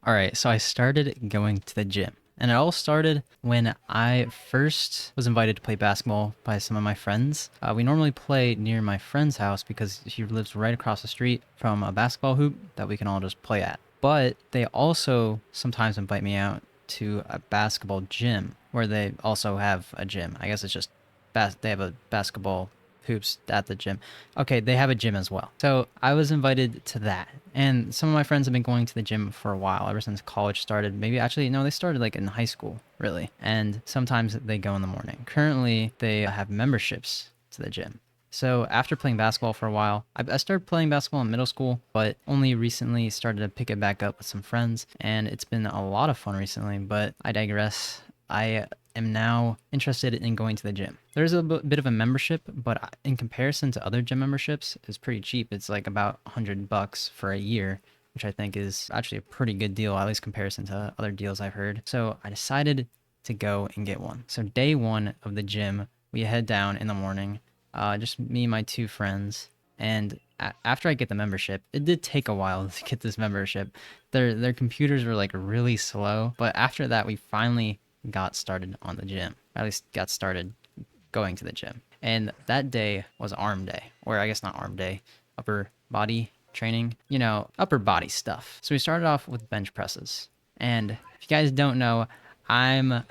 All right, so I started going to the gym. And it all started when I first was invited to play basketball by some of my friends. We normally play near my friend's house because he lives right across the street from a basketball hoop that we can all just play at. But they also sometimes invite me out to a basketball gym where they also have a gym. I guess it's just they have a basketball hoops at the gym. Okay, they have a gym as well. So I was invited to that. And some of my friends have been going to the gym for a while, ever since college started. Maybe actually, no, they started like in high school, really. And sometimes they go in the morning. Currently, they have memberships to the gym. So after playing basketball for a while, I started playing basketball in middle school, but only recently started to pick it back up with some friends. And it's been a lot of fun recently, but I digress. I am now interested in going to the gym. There's a bit of a membership, but in comparison to other gym memberships, it's pretty cheap. It's like about $100 for a year, which I think is actually a pretty good deal, at least comparison to other deals I've heard. So I decided to go and get one. So day one of the gym, we head down in the morning, just me and my two friends. And after I get the membership, it did take a while to get this membership. Their computers were like really slow, but after that, we finally got started on the gym. Or at least got started going to the gym. And that day was arm day, or I guess not arm day, upper body training, upper body stuff. So we started off with bench presses. And if you guys don't know, I'm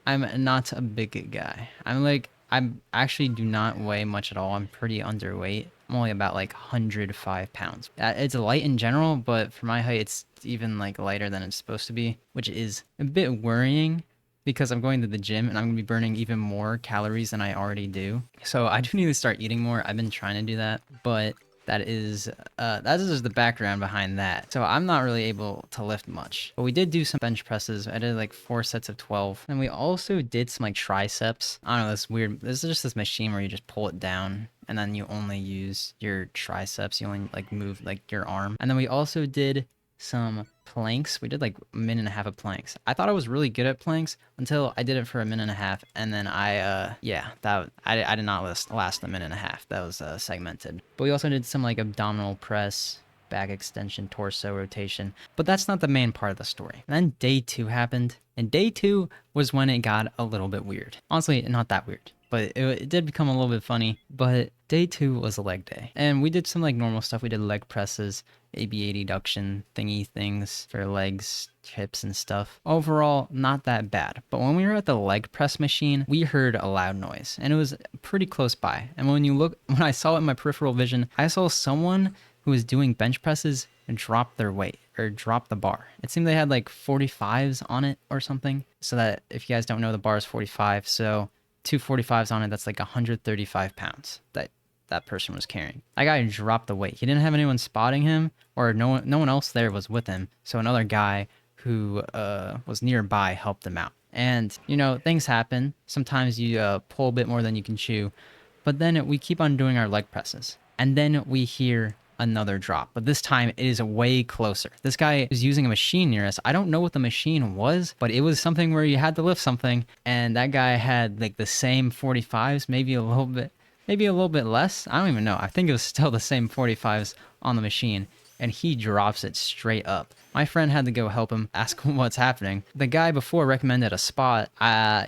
not a big guy. I actually do not weigh much at all. I'm pretty underweight. I'm only about like 105 pounds. It's light in general, but for my height, it's even like lighter than it's supposed to be, which is a bit worrying because I'm going to the gym and I'm going to be burning even more calories than I already do. So I do need to start eating more. I've been trying to do that, but that is just the background behind that. So I'm not really able to lift much. But we did do some bench presses. I did like 4 sets of 12. And we also did some like triceps. I don't know, this weird. This is just this machine where you just pull it down and then you only use your triceps. You only like move like your arm. And then we also did some planks. We did like a minute and a half of planks. I thought I was really good at planks until I did it for a minute and a half, and then I did not last a minute and a half. That was segmented. But we also did some like abdominal press, back extension, torso rotation. But that's not the main part of the story. And then day 2 happened, and day 2 was when it got a little bit weird. Honestly, not that weird, but it did become a little bit funny. But day 2 was a leg day, and we did some like normal stuff. We did leg presses, ABA deduction thingy things for legs, hips, and stuff. Overall, not that bad. But when we were at the leg press machine, we heard a loud noise, and it was pretty close by. And when I saw it in my peripheral vision, I saw someone who was doing bench presses and drop their weight or drop the bar. It seemed they had like 45s on it or something. So that if you guys don't know, the bar is 45. So 2 45s on it, that's like 135 pounds that person was carrying. That guy dropped the weight. He didn't have anyone spotting him, or no one else there was with him. So another guy who was nearby helped him out. And things happen. Sometimes you pull a bit more than you can chew, but then we keep on doing our leg presses, and then we hear another drop, but this time it is way closer. This guy is using a machine near us. I don't know what the machine was, but it was something where you had to lift something, and that guy had like the same 45s, maybe a little bit less. I don't even know. I think it was still the same 45s on the machine, and he drops it straight up. My friend had to go help him, ask him what's happening. The guy before recommended a spot.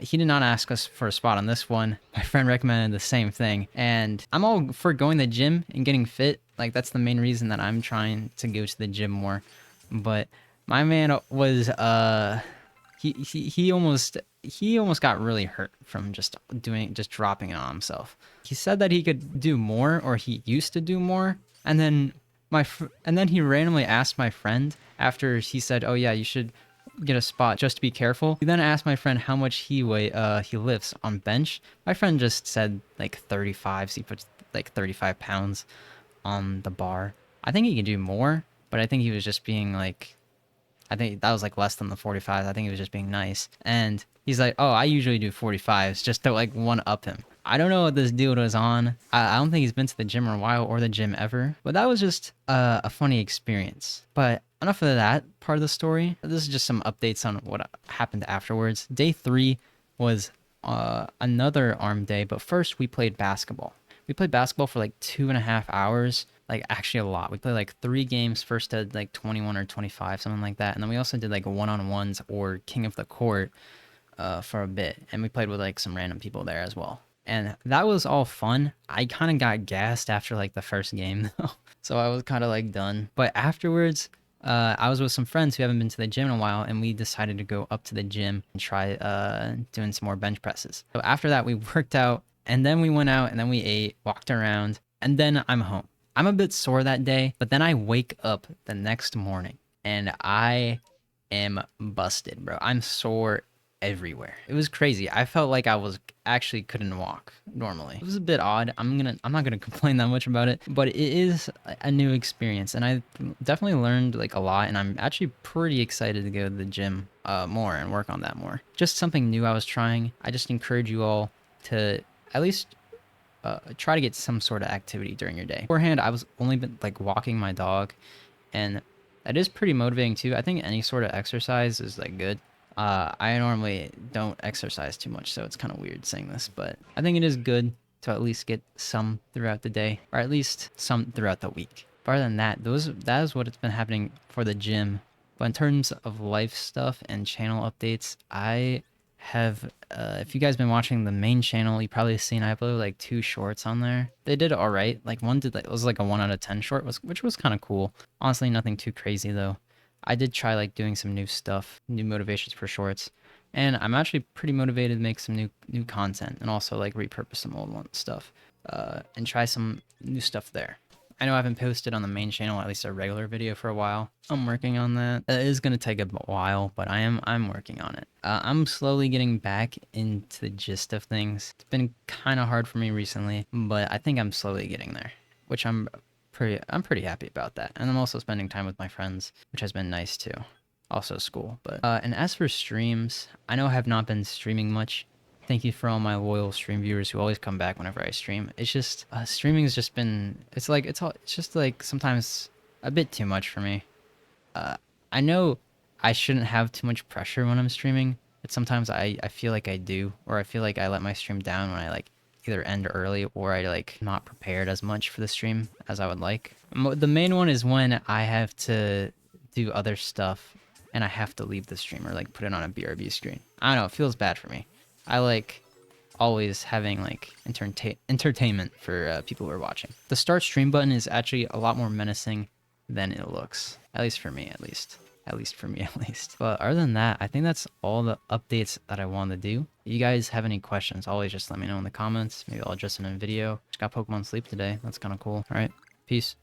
He did not ask us for a spot on this one. My friend recommended the same thing. And I'm all for going to the gym and getting fit. Like, that's the main reason that I'm trying to go to the gym more. But my man was, he almost got really hurt from just dropping it on himself. He said that he could do more, or he used to do more. And then he randomly asked my friend after he said, "Oh yeah, you should get a spot just to be careful." He then asked my friend how much he lifts on bench. My friend just said like 35s. He puts like 35 pounds on the bar. I think he can do more, but I think he was just being like, I think that was like less than the 45s. I think he was just being nice. And he's like, "Oh, I usually do 45s just to like one up him." I don't know what this dude was on. I don't think he's been to the gym in a while, or the gym ever. But that was just a funny experience. But enough of that part of the story. This is just some updates on what happened afterwards. Day 3 was another arm day, but first we played basketball. We played basketball for like 2.5 hours. like actually a lot. We played like 3 games, first to like 21 or 25, something like that. And then we also did like one-on-ones or King of the Court for a bit. And we played with like some random people there as well. And that was all fun. I kind of got gassed after like the first game though. So I was kind of like done. But afterwards, I was with some friends who haven't been to the gym in a while, and we decided to go up to the gym and try doing some more bench presses. So after that, we worked out, and then we went out, and then we ate, walked around, and then I'm home. I'm a bit sore that day, but then I wake up the next morning, and I am busted, bro. I'm sore everywhere. It was crazy. I felt like I was actually couldn't walk normally. It was a bit odd. I'm not gonna complain that much about it, but it is a new experience, and I definitely learned like a lot, and I'm actually pretty excited to go to the gym more and work on that more. Just something new I was trying. I just encourage you all to at least try to get some sort of activity during your day. Beforehand, I was only been like walking my dog, and that is pretty motivating too. I think any sort of exercise is like good. I normally don't exercise too much, so it's kind of weird saying this, but I think it is good to at least get some throughout the day, or at least some throughout the week. But other than that, that is what it's been happening for the gym. But in terms of life stuff and channel updates, I have if you guys been watching the main channel, you probably seen I uploaded like 2 shorts on there. They did all right. Like one did like it was like a 1 out of 10 short, which was kind of cool. Honestly, nothing too crazy though. I did try like doing some new stuff, new motivations for shorts, and I'm actually pretty motivated to make some new content and also like repurpose some old one stuff, and try some new stuff there. I know I haven't posted on the main channel, at least a regular video, for a while. I'm working on that. It is gonna take a while, but I'm working on it. I'm slowly getting back into the gist of things. It's been kind of hard for me recently, but I think I'm slowly getting there, which I'm pretty happy about that. And I'm also spending time with my friends, which has been nice too. Also school, but and as for streams, I know I have not been streaming much. Thank you for all my loyal stream viewers who always come back whenever I stream. It's just streaming has just been it's just like sometimes a bit too much for me. I know I shouldn't have too much pressure when I'm streaming, but sometimes I feel like I do, or I feel like I let my stream down when I like either end early or I like not prepared as much for the stream as I would like. The main one is when I have to do other stuff and I have to leave the stream or like put it on a BRB screen. I don't know, it feels bad for me. I like always having like entertainment for people who are watching. The start stream button is actually a lot more menacing than it looks, at least for me, at least. At least for me, at least. But other than that, I think that's all the updates that I want to do. If you guys have any questions, always just let me know in the comments. Maybe I'll address it in a video. Just got Pokemon Sleep today. That's kind of cool. All right, peace.